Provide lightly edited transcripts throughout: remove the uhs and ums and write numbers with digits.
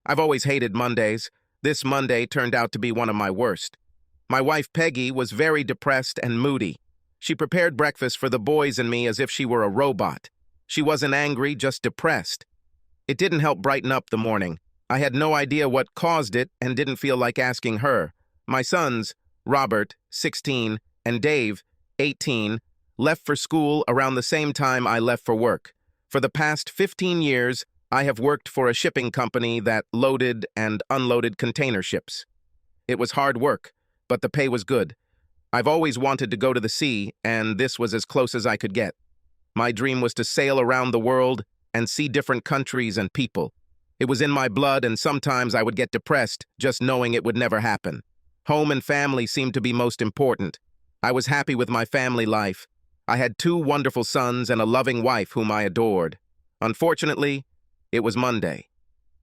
I've always hated Mondays. This Monday turned out to be one of my worst. My wife Peggy was very depressed and moody. She prepared breakfast for the boys and me as if she were a robot. She wasn't angry, just depressed. It didn't help brighten up the morning. I had no idea what caused it and didn't feel like asking her. My sons, Robert, 16, and Dave, 18, left for school around the same time I left for work. For the past 15 years, I have worked for a shipping company that loaded and unloaded container ships. It was hard work, but the pay was good. I've always wanted to go to the sea, and this was as close as I could get. My dream was to sail around the world and see different countries and people. It was in my blood, and sometimes I would get depressed just knowing it would never happen. Home and family seemed to be most important. I was happy with my family life. I had 2 wonderful sons and a loving wife whom I adored. Unfortunately, it was Monday.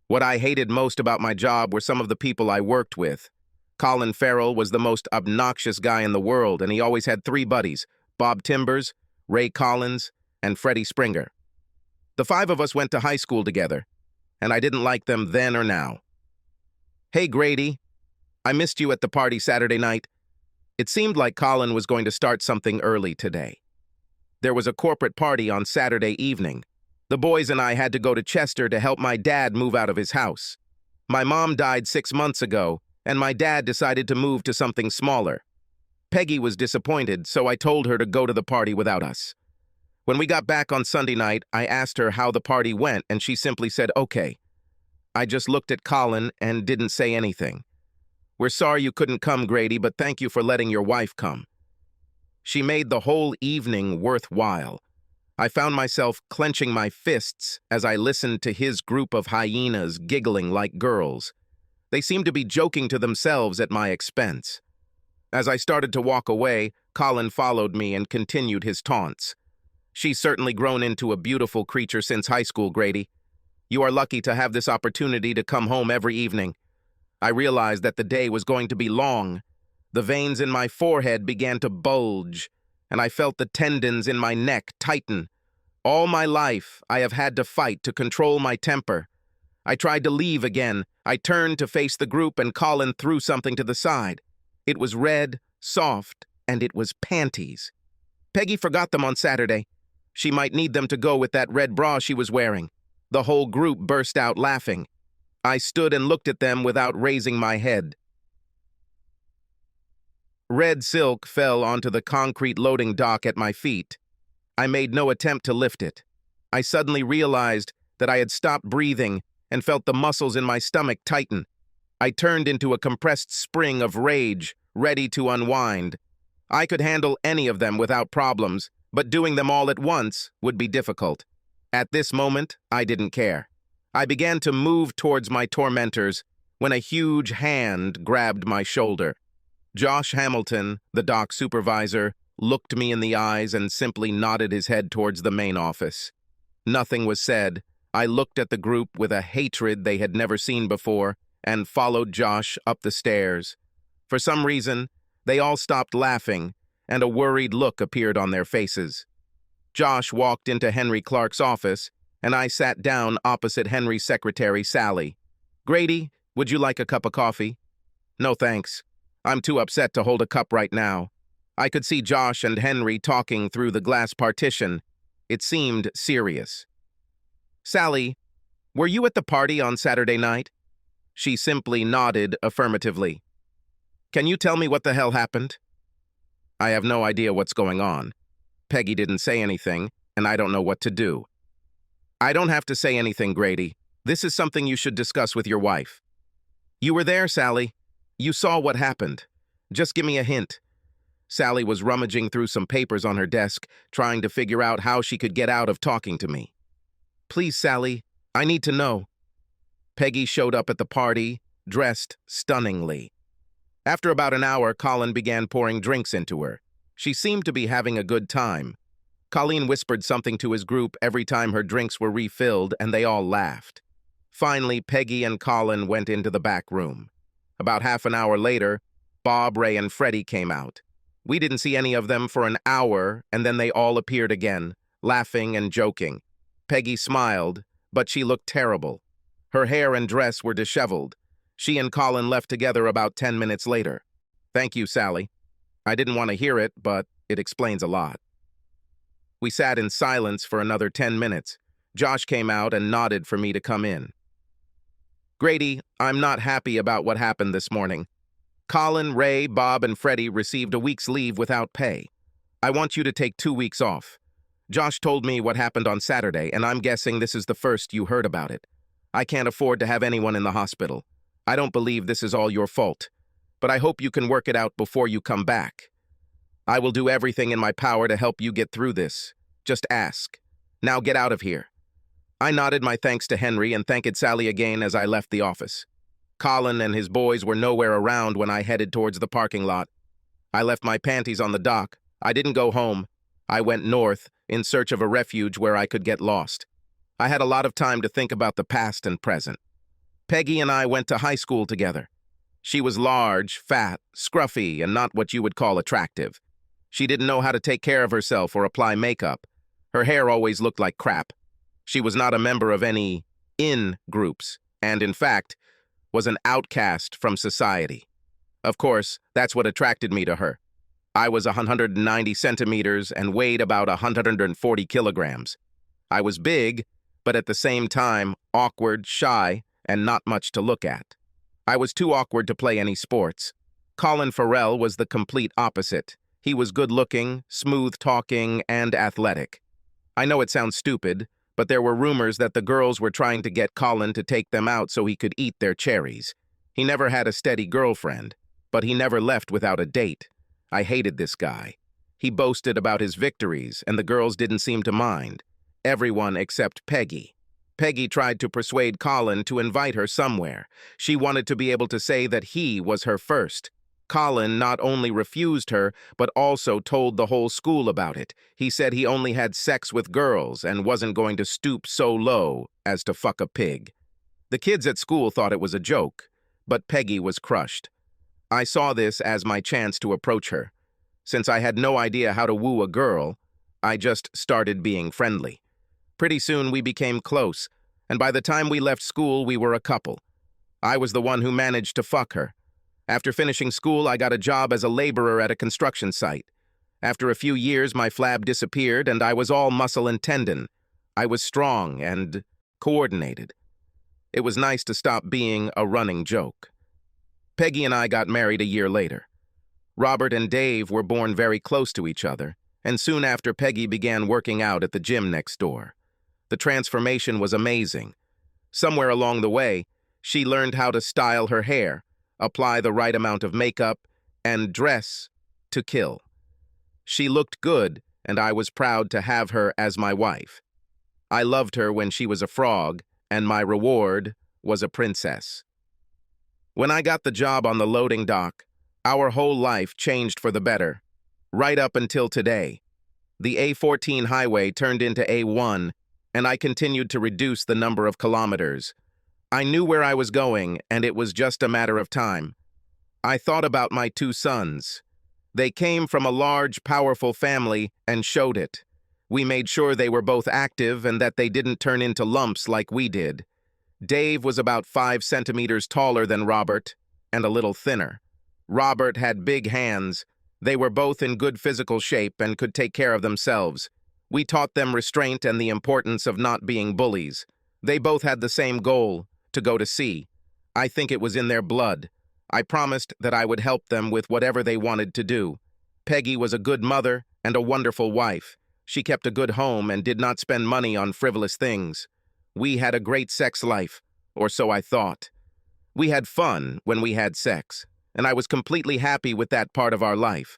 What I hated most about my job were some of the people I worked with. Colin Farrell was the most obnoxious guy in the world, and he always had 3 buddies, Bob Timbers, Ray Collins, and Freddie Springer. The 5 of us went to high school together, and I didn't like them then or now. Hey, Grady, I missed you at the party Saturday night. It seemed like Colin was going to start something early today. There was a corporate party on Saturday evening. The boys and I had to go to Chester to help my dad move out of his house. My mom died 6 months ago, and my dad decided to move to something smaller. Peggy was disappointed, so I told her to go to the party without us. When we got back on Sunday night, I asked her how the party went, and she simply said, "Okay." I just looked at Colin and didn't say anything. "We're sorry you couldn't come, Grady, but thank you for letting your wife come." She made the whole evening worthwhile. I found myself clenching my fists as I listened to his group of hyenas giggling like girls. They seemed to be joking to themselves at my expense. As I started to walk away, Colin followed me and continued his taunts. "She's certainly grown into a beautiful creature since high school, Grady. You are lucky to have this opportunity to come home every evening." I realized that the day was going to be long. The veins in my forehead began to bulge, and I felt the tendons in my neck tighten. All my life, I have had to fight to control my temper. I tried to leave again. I turned to face the group, and Colin threw something to the side. It was red, soft, and it was panties. Peggy forgot them on Saturday. She might need them to go with that red bra she was wearing. The whole group burst out laughing. I stood and looked at them without raising my head. Red silk fell onto the concrete loading dock at my feet. I made no attempt to lift it. I suddenly realized that I had stopped breathing and felt the muscles in my stomach tighten. I turned into a compressed spring of rage, ready to unwind. I could handle any of them without problems, but doing them all at once would be difficult. At this moment, I didn't care. I began to move towards my tormentors when a huge hand grabbed my shoulder. Josh Hamilton, the dock supervisor, looked me in the eyes and simply nodded his head towards the main office. Nothing was said. I looked at the group with a hatred they had never seen before and followed Josh up the stairs. For some reason, they all stopped laughing, and a worried look appeared on their faces. Josh walked into Henry Clark's office, and I sat down opposite Henry's secretary, Sally. "Grady, would you like a cup of coffee?" "No, thanks. I'm too upset to hold a cup right now." I could see Josh and Henry talking through the glass partition. It seemed serious. "Sally, were you at the party on Saturday night?" She simply nodded affirmatively. "Can you tell me what the hell happened?" I have no idea what's going on. Peggy didn't say anything, and I don't know what to do. "I don't have to say anything, Grady. This is something you should discuss with your wife." "You were there, Sally. You saw what happened. Just give me a hint." Sally was rummaging through some papers on her desk, trying to figure out how she could get out of talking to me. "Please, Sally, I need to know." Peggy showed up at the party, dressed stunningly. After about an hour, Colin began pouring drinks into her. She seemed to be having a good time. Colleen whispered something to his group every time her drinks were refilled, and they all laughed. Finally, Peggy and Colin went into the back room. About half an hour later, Bob, Ray, and Freddie came out. We didn't see any of them for an hour, and then they all appeared again, laughing and joking. Peggy smiled, but she looked terrible. Her hair and dress were disheveled. She and Colin left together about 10 minutes later. Thank you, Sally. I didn't want to hear it, but it explains a lot. We sat in silence for another 10 minutes. Josh came out and nodded for me to come in. Grady, I'm not happy about what happened this morning. Colin, Ray, Bob, and Freddie received a week's leave without pay. I want you to take 2 weeks off. Josh told me what happened on Saturday, and I'm guessing this is the first you heard about it. I can't afford to have anyone in the hospital. I don't believe this is all your fault, but I hope you can work it out before you come back. I will do everything in my power to help you get through this. Just ask. Now get out of here. I nodded my thanks to Henry and thanked Sally again as I left the office. Colin and his boys were nowhere around when I headed towards the parking lot. I left my panties on the dock. I didn't go home. I went north in search of a refuge where I could get lost. I had a lot of time to think about the past and present. Peggy and I went to high school together. She was large, fat, scruffy, and not what you would call attractive. She didn't know how to take care of herself or apply makeup. Her hair always looked like crap. She was not a member of any in groups, and in fact, was an outcast from society. Of course, that's what attracted me to her. I was 190 centimeters and weighed about 140 kilograms. I was big, but at the same time, awkward, shy, and not much to look at. I was too awkward to play any sports. Colin Farrell was the complete opposite. He was good-looking, smooth-talking, and athletic. I know it sounds stupid, but there were rumors that the girls were trying to get Colin to take them out so he could eat their cherries. He never had a steady girlfriend, but he never left without a date. I hated this guy. He boasted about his victories, and the girls didn't seem to mind. Everyone except Peggy. Peggy tried to persuade Colin to invite her somewhere. She wanted to be able to say that he was her first. Colin not only refused her, but also told the whole school about it. He said he only had sex with girls and wasn't going to stoop so low as to fuck a pig. The kids at school thought it was a joke, but Peggy was crushed. I saw this as my chance to approach her. Since I had no idea how to woo a girl, I just started being friendly. Pretty soon we became close, and by the time we left school, we were a couple. I was the one who managed to fuck her. After finishing school, I got a job as a laborer at a construction site. After a few years, my flab disappeared, and I was all muscle and tendon. I was strong and coordinated. It was nice to stop being a running joke. Peggy and I got married a year later. Robert and Dave were born very close to each other, and soon after Peggy began working out at the gym next door. The transformation was amazing. Somewhere along the way, she learned how to style her hair, apply the right amount of makeup, and dress to kill. She looked good, and I was proud to have her as my wife. I loved her when she was a frog, and my reward was a princess. When I got the job on the loading dock, our whole life changed for the better, right up until today. The A14 highway turned into A1, and I continued to reduce the number of kilometers. I knew where I was going, and it was just a matter of time. I thought about my 2 sons. They came from a large, powerful family and showed it. We made sure they were both active and that they didn't turn into lumps like we did. Dave was about 5 centimeters taller than Robert and a little thinner. Robert had big hands. They were both in good physical shape and could take care of themselves. We taught them restraint and the importance of not being bullies. They both had the same goal, to go to sea. I think it was in their blood. I promised that I would help them with whatever they wanted to do. Peggy was a good mother and a wonderful wife. She kept a good home and did not spend money on frivolous things. We had a great sex life, or so I thought. We had fun when we had sex, and I was completely happy with that part of our life.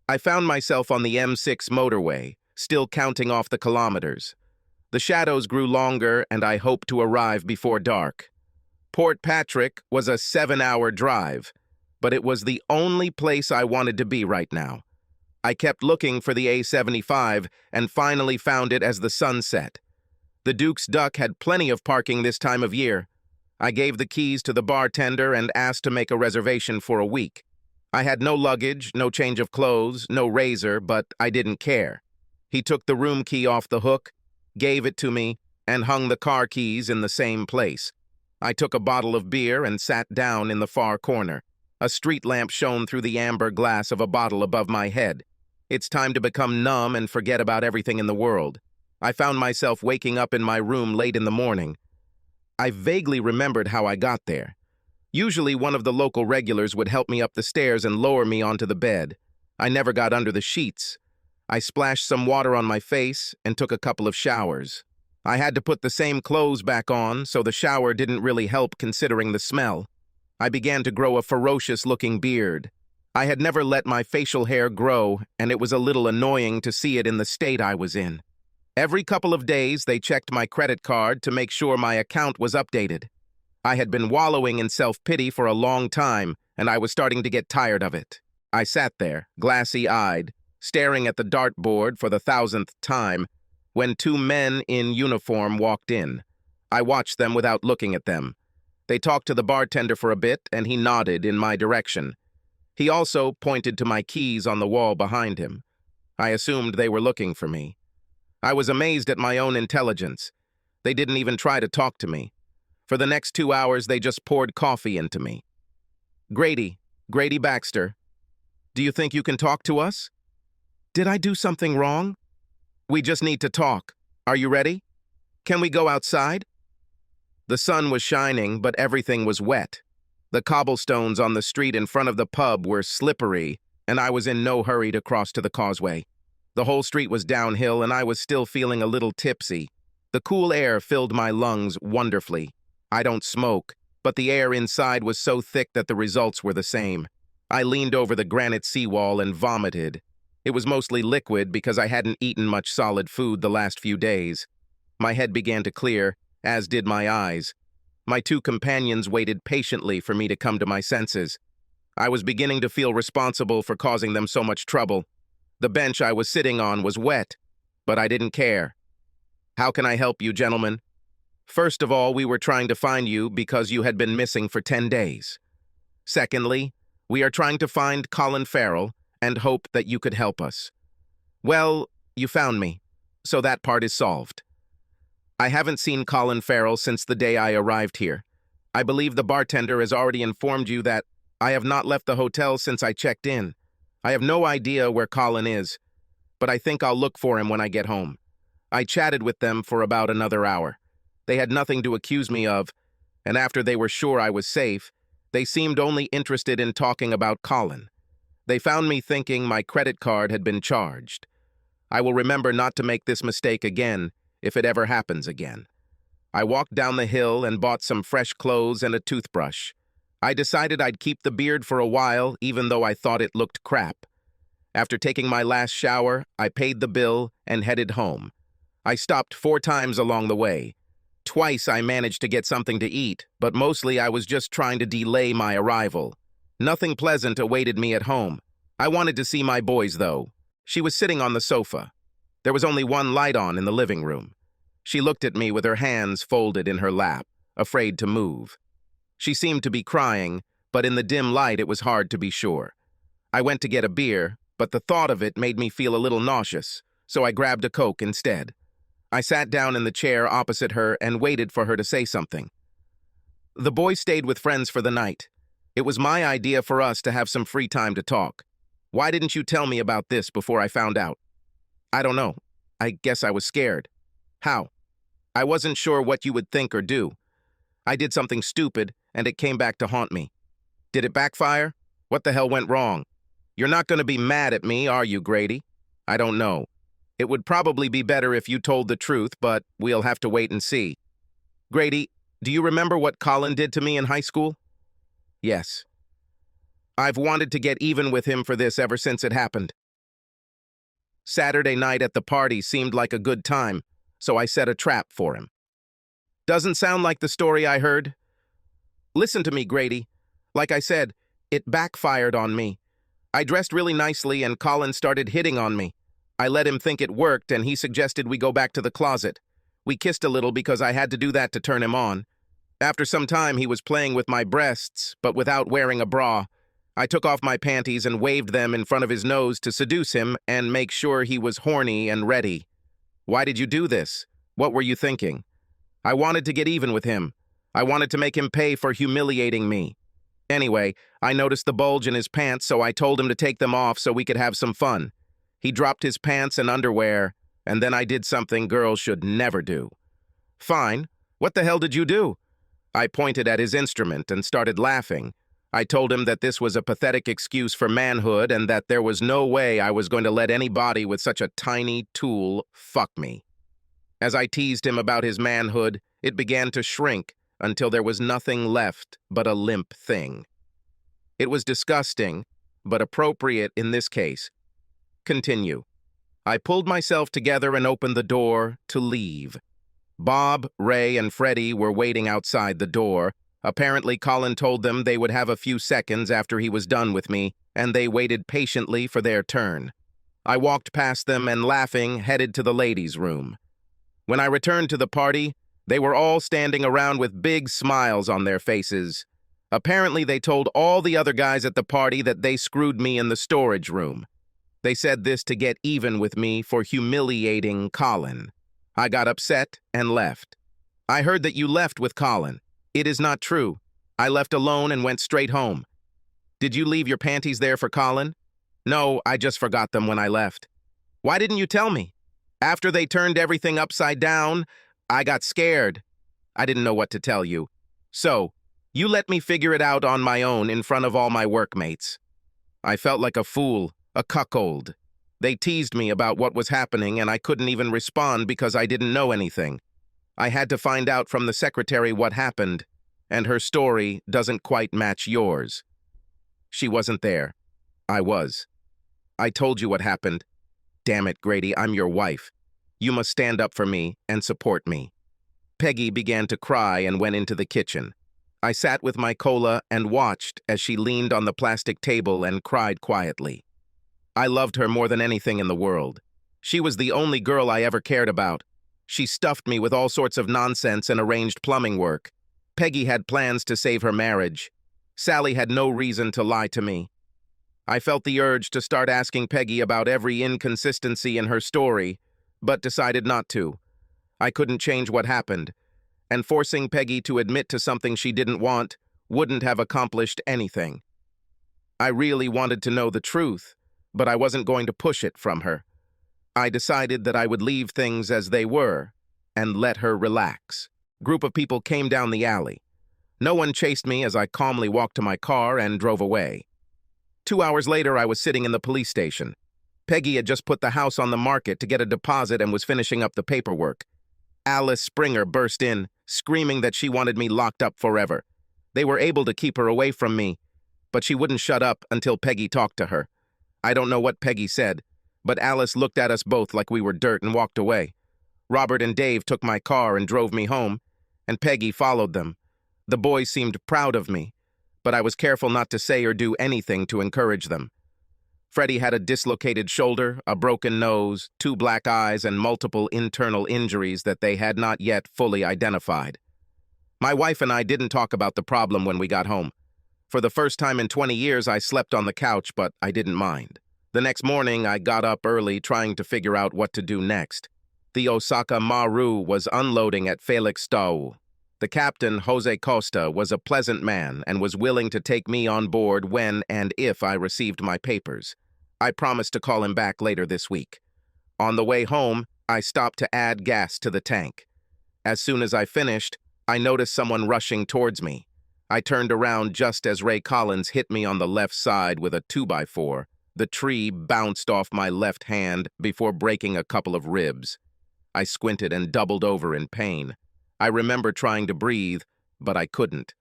I found myself on the M6 motorway, still counting off the kilometers. The shadows grew longer, and I hoped to arrive before dark. Port Patrick was a 7-hour drive, but it was the only place I wanted to be right now. I kept looking for the A75 and finally found it as the sun set. The Duke's Duck had plenty of parking this time of year. I gave the keys to the bartender and asked to make a reservation for a week. I had no luggage, no change of clothes, no razor, but I didn't care. He took the room key off the hook, gave it to me, and hung the car keys in the same place. I took a bottle of beer and sat down in the far corner. A street lamp shone through the amber glass of a bottle above my head. It's time to become numb and forget about everything in the world. I found myself waking up in my room late in the morning. I vaguely remembered how I got there. Usually one of the local regulars would help me up the stairs and lower me onto the bed. I never got under the sheets. I splashed some water on my face and took a couple of showers. I had to put the same clothes back on, so the shower didn't really help considering the smell. I began to grow a ferocious-looking beard. I had never let my facial hair grow, and it was a little annoying to see it in the state I was in. Every couple of days, they checked my credit card to make sure my account was updated. I had been wallowing in self-pity for a long time, and I was starting to get tired of it. I sat there, glassy-eyed, staring at the dartboard for the 1,000th time, when two men in uniform walked in. I watched them without looking at them. They talked to the bartender for a bit, and he nodded in my direction. He also pointed to my keys on the wall behind him. I assumed they were looking for me. I was amazed at my own intelligence. They didn't even try to talk to me. For the next 2 hours, they just poured coffee into me. Grady Baxter, do you think you can talk to us? Did I do something wrong? We just need to talk. Are you ready? Can we go outside? The sun was shining, but everything was wet. The cobblestones on the street in front of the pub were slippery, and I was in no hurry to cross to the causeway. The whole street was downhill, and I was still feeling a little tipsy. The cool air filled my lungs wonderfully. I don't smoke, but the air inside was so thick that the results were the same. I leaned over the granite seawall and vomited. It was mostly liquid because I hadn't eaten much solid food the last few days. My head began to clear, as did my eyes. My two companions waited patiently for me to come to my senses. I was beginning to feel responsible for causing them so much trouble. The bench I was sitting on was wet, but I didn't care. How can I help you, gentlemen? First of all, we were trying to find you because you had been missing for 10 days. Secondly, we are trying to find Colin Farrell and hope that you could help us. Well, you found me, so that part is solved. I haven't seen Colin Farrell since the day I arrived here. I believe the bartender has already informed you that I have not left the hotel since I checked in. I have no idea where Colin is, but I think I'll look for him when I get home. I chatted with them for about another hour. They had nothing to accuse me of, and after they were sure I was safe, they seemed only interested in talking about Colin. They found me thinking my credit card had been charged. I will remember not to make this mistake again if it ever happens again. I walked down the hill and bought some fresh clothes and a toothbrush. I decided I'd keep the beard for a while, even though I thought it looked crap. After taking my last shower, I paid the bill and headed home. I stopped 4 times along the way. Twice I managed to get something to eat, but mostly I was just trying to delay my arrival. Nothing pleasant awaited me at home. I wanted to see my boys, though. She was sitting on the sofa. There was only one light on in the living room. She looked at me with her hands folded in her lap, afraid to move. She seemed to be crying, but in the dim light it was hard to be sure. I went to get a beer, but the thought of it made me feel a little nauseous, so I grabbed a Coke instead. I sat down in the chair opposite her and waited for her to say something. The boys stayed with friends for the night. It was my idea for us to have some free time to talk. Why didn't you tell me about this before I found out? I don't know. I guess I was scared. How? I wasn't sure what you would think or do. I did something stupid, and it came back to haunt me. Did it backfire? What the hell went wrong? You're not going to be mad at me, are you, Grady? I don't know. It would probably be better if you told the truth, but we'll have to wait and see. Grady, do you remember what Colin did to me in high school? Yes. I've wanted to get even with him for this ever since it happened. Saturday night at the party seemed like a good time, so I set a trap for him. Doesn't sound like the story I heard. Listen to me, Grady. Like I said, it backfired on me. I dressed really nicely and Colin started hitting on me. I let him think it worked and he suggested we go back to the closet. We kissed a little because I had to do that to turn him on. After some time, he was playing with my breasts, but without wearing a bra. I took off my panties and waved them in front of his nose to seduce him and make sure he was horny and ready. Why did you do this? What were you thinking? I wanted to get even with him. I wanted to make him pay for humiliating me. Anyway, I noticed the bulge in his pants, so I told him to take them off so we could have some fun. He dropped his pants and underwear, and then I did something girls should never do. Fine. What the hell did you do? I pointed at his instrument and started laughing. I told him that this was a pathetic excuse for manhood and that there was no way I was going to let anybody with such a tiny tool fuck me. As I teased him about his manhood, it began to shrink until there was nothing left but a limp thing. It was disgusting, but appropriate in this case. Continue. I pulled myself together and opened the door to leave. Bob, Ray, and Freddie were waiting outside the door. Apparently, Colin told them they would have a few seconds after he was done with me, and they waited patiently for their turn. I walked past them and, laughing, headed to the ladies' room. When I returned to the party, they were all standing around with big smiles on their faces. Apparently, they told all the other guys at the party that they screwed me in the storage room. They said this to get even with me for humiliating Colin. I got upset and left. I heard that you left with Colin. It is not true. I left alone and went straight home. Did you leave your panties there for Colin? No, I just forgot them when I left. Why didn't you tell me? After they turned everything upside down, I got scared. I didn't know what to tell you. So, you let me figure it out on my own in front of all my workmates. I felt like a fool, a cuckold. They teased me about what was happening and I couldn't even respond because I didn't know anything. I had to find out from the secretary what happened, and her story doesn't quite match yours. She wasn't there. I was. I told you what happened. Damn it, Grady, I'm your wife. You must stand up for me and support me. Peggy began to cry and went into the kitchen. I sat with my cola and watched as she leaned on the plastic table and cried quietly. I loved her more than anything in the world. She was the only girl I ever cared about. She stuffed me with all sorts of nonsense and arranged plumbing work. Peggy had plans to save her marriage. Sally had no reason to lie to me. I felt the urge to start asking Peggy about every inconsistency in her story, but decided not to. I couldn't change what happened, and forcing Peggy to admit to something she didn't want wouldn't have accomplished anything. I really wanted to know the truth, but I wasn't going to push it from her. I decided that I would leave things as they were and let her relax. Group of people came down the alley. No one chased me as I calmly walked to my car and drove away. 2 hours later, I was sitting in the police station. Peggy had just put the house on the market to get a deposit and was finishing up the paperwork. Alice Springer burst in, screaming that she wanted me locked up forever. They were able to keep her away from me, but she wouldn't shut up until Peggy talked to her. I don't know what Peggy said, but Alice looked at us both like we were dirt and walked away. Robert and Dave took my car and drove me home, and Peggy followed them. The boys seemed proud of me, but I was careful not to say or do anything to encourage them. Freddie had a dislocated shoulder, a broken nose, 2 black eyes, and multiple internal injuries that they had not yet fully identified. My wife and I didn't talk about the problem when we got home. For the first time in 20 years, I slept on the couch, but I didn't mind. The next morning, I got up early trying to figure out what to do next. The Osaka Maru was unloading at Felixstowe. The captain, Jose Costa, was a pleasant man and was willing to take me on board when and if I received my papers. I promised to call him back later this week. On the way home, I stopped to add gas to the tank. As soon as I finished, I noticed someone rushing towards me. I turned around just as Ray Collins hit me on the left side with a 2x4. The tree bounced off my left hand before breaking a couple of ribs. I squinted and doubled over in pain. I remember trying to breathe, but I couldn't.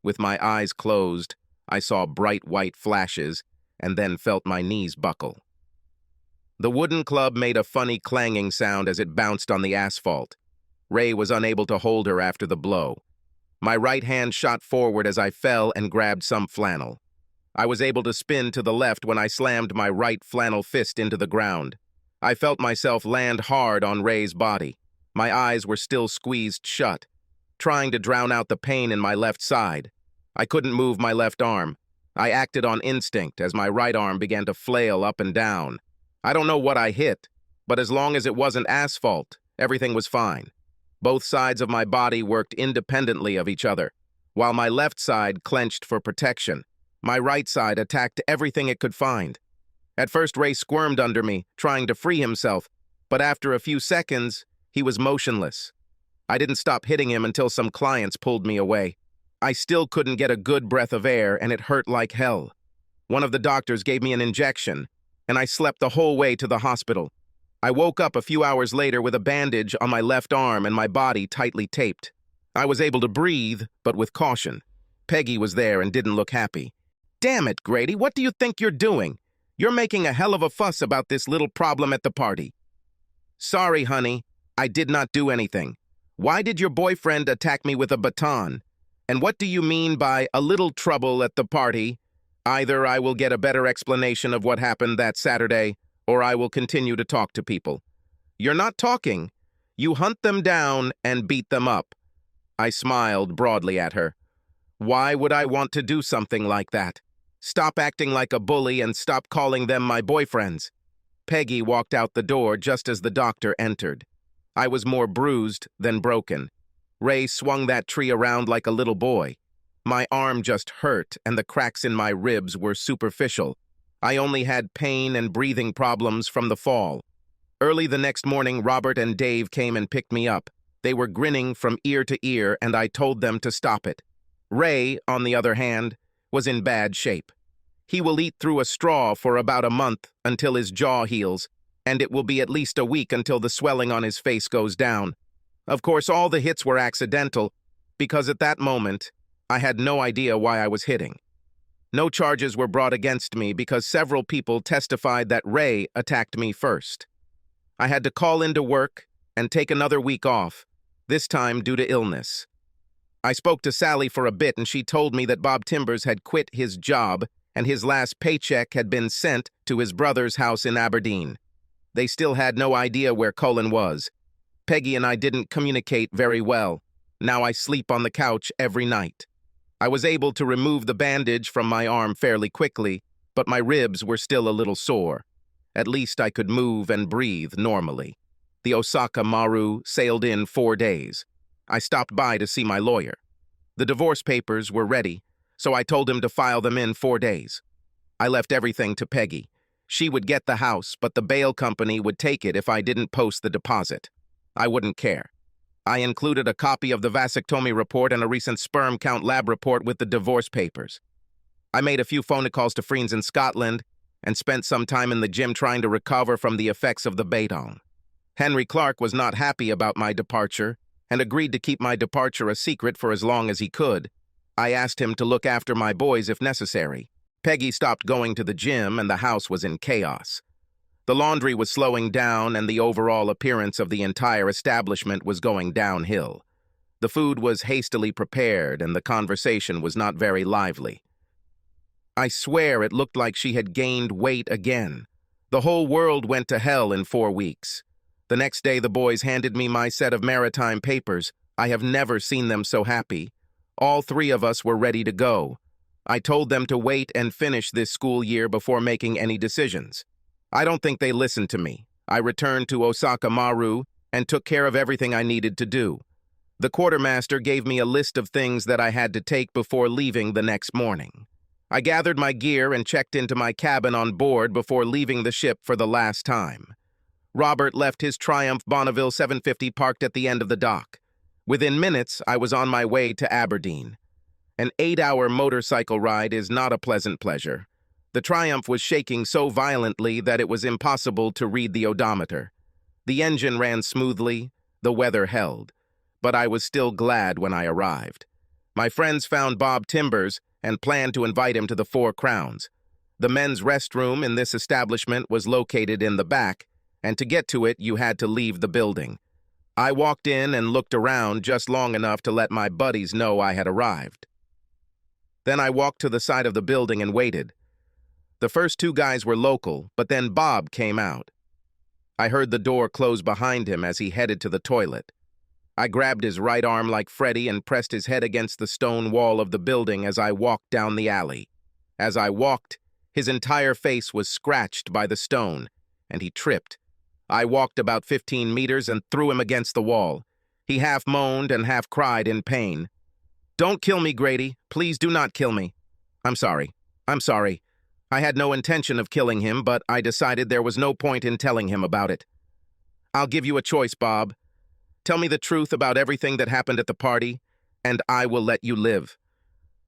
With my eyes closed, I saw bright white flashes and then felt my knees buckle. The wooden club made a funny clanging sound as it bounced on the asphalt. Ray was unable to hold her after the blow. My right hand shot forward as I fell and grabbed some flannel. I was able to spin to the left when I slammed my right flannel fist into the ground. I felt myself land hard on Ray's body. My eyes were still squeezed shut, trying to drown out the pain in my left side. I couldn't move my left arm. I acted on instinct as my right arm began to flail up and down. I don't know what I hit, but as long as it wasn't asphalt, everything was fine. Both sides of my body worked independently of each other. While my left side clenched for protection, my right side attacked everything it could find. At first, Ray squirmed under me, trying to free himself, but after a few seconds, he was motionless. I didn't stop hitting him until some clients pulled me away. I still couldn't get a good breath of air, and it hurt like hell. One of the doctors gave me an injection, and I slept the whole way to the hospital. I woke up a few hours later with a bandage on my left arm and my body tightly taped. I was able to breathe, but with caution. Peggy was there and didn't look happy. "Damn it, Grady, what do you think you're doing? You're making a hell of a fuss about this little problem at the party." "Sorry, honey, I did not do anything. Why did your boyfriend attack me with a baton? And what do you mean by a little trouble at the party? Either I will get a better explanation of what happened that Saturday, or I will continue to talk to people." "You're not talking. You hunt them down and beat them up." I smiled broadly at her. "Why would I want to do something like that? Stop acting like a bully and stop calling them my boyfriends." Peggy walked out the door just as the doctor entered. I was more bruised than broken. Ray swung that tree around like a little boy. My arm just hurt, and the cracks in my ribs were superficial. I only had pain and breathing problems from the fall. Early the next morning, Robert and Dave came and picked me up. They were grinning from ear to ear, and I told them to stop it. Ray, on the other hand, was in bad shape. He will eat through a straw for about a month until his jaw heals, and it will be at least a week until the swelling on his face goes down. Of course, all the hits were accidental, because at that moment, I had no idea why I was hitting. No charges were brought against me because several people testified that Ray attacked me first. I had to call into work and take another week off, this time due to illness. I spoke to Sally for a bit, and she told me that Bob Timbers had quit his job and his last paycheck had been sent to his brother's house in Aberdeen. They still had no idea where Colin was. Peggy and I didn't communicate very well. Now I sleep on the couch every night. I was able to remove the bandage from my arm fairly quickly, but my ribs were still a little sore. At least I could move and breathe normally. The Osaka Maru sailed in 4 days. I stopped by to see my lawyer. The divorce papers were ready, so I told him to file them in 4 days. I left everything to Peggy. She would get the house, but the bail company would take it if I didn't post the deposit. I wouldn't care. I included a copy of the vasectomy report and a recent sperm count lab report with the divorce papers. I made a few phone calls to friends in Scotland and spent some time in the gym trying to recover from the effects of the betrayal. Henry Clark was not happy about my departure and agreed to keep my departure a secret for as long as he could. I asked him to look after my boys if necessary. Peggy stopped going to the gym and the house was in chaos. The laundry was slowing down and the overall appearance of the entire establishment was going downhill. The food was hastily prepared and the conversation was not very lively. I swear it looked like she had gained weight again. The whole world went to hell in 4 weeks. The next day the boys handed me my set of maritime papers. I have never seen them so happy. All 3 of us were ready to go. I told them to wait and finish this school year before making any decisions. I don't think they listened to me. I returned to Osaka Maru and took care of everything I needed to do. The quartermaster gave me a list of things that I had to take before leaving the next morning. I gathered my gear and checked into my cabin on board before leaving the ship for the last time. Robert left his Triumph Bonneville 750 parked at the end of the dock. Within minutes, I was on my way to Aberdeen. An 8-hour motorcycle ride is not a pleasant pleasure. The Triumph was shaking so violently that it was impossible to read the odometer. The engine ran smoothly, the weather held, but I was still glad when I arrived. My friends found Bob Timbers and planned to invite him to the 4 Crowns. The men's restroom in this establishment was located in the back, and to get to it, you had to leave the building. I walked in and looked around just long enough to let my buddies know I had arrived. Then I walked to the side of the building and waited. The first 2 guys were local, but then Bob came out. I heard the door close behind him as he headed to the toilet. I grabbed his right arm like Freddy and pressed his head against the stone wall of the building as I walked down the alley. As I walked, his entire face was scratched by the stone, and he tripped. I walked about 15 meters and threw him against the wall. He half moaned and half cried in pain. "Don't kill me, Grady. Please do not kill me." "I'm sorry. I'm sorry. I had no intention of killing him, but I decided there was no point in telling him about it. I'll give you a choice, Bob. Tell me the truth about everything that happened at the party, and I will let you live.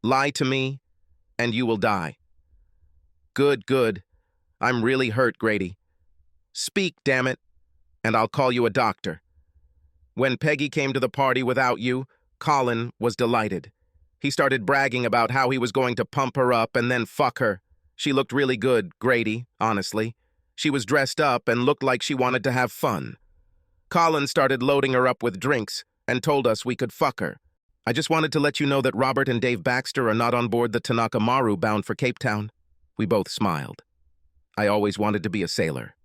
Lie to me, and you will die." "Good, good. I'm really hurt, Grady. Speak, damn it, and I'll call you a doctor." When Peggy came to the party without you, Colin was delighted. He started bragging about how he was going to pump her up and then fuck her. She looked really good, Grady, honestly. She was dressed up and looked like she wanted to have fun. Colin started loading her up with drinks and told us we could fuck her. "I just wanted to let you know that Robert and Dave Baxter are not on board the Tanaka Maru bound for Cape Town." We both smiled. I always wanted to be a sailor.